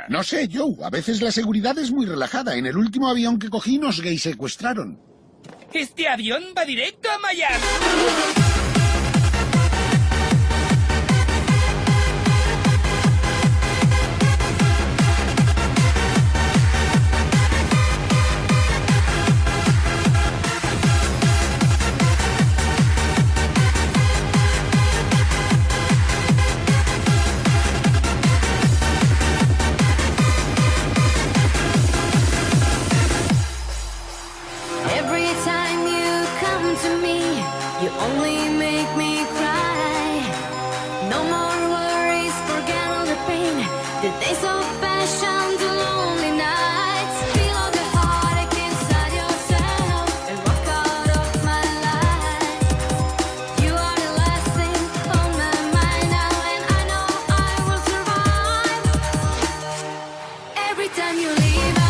No sé, Joe. A veces la seguridad es muy relajada. En el último avión que cogí nos gay-secuestraron. Este avión va directo a Miami. Every time you come to me, you only make me cry. No more worries, forget all the pain. The days of passion, the lonely nights. Feel all the heartache inside yourself and walk out of my life. You are the last thing on my mind now, and I know I will survive. Every time you leave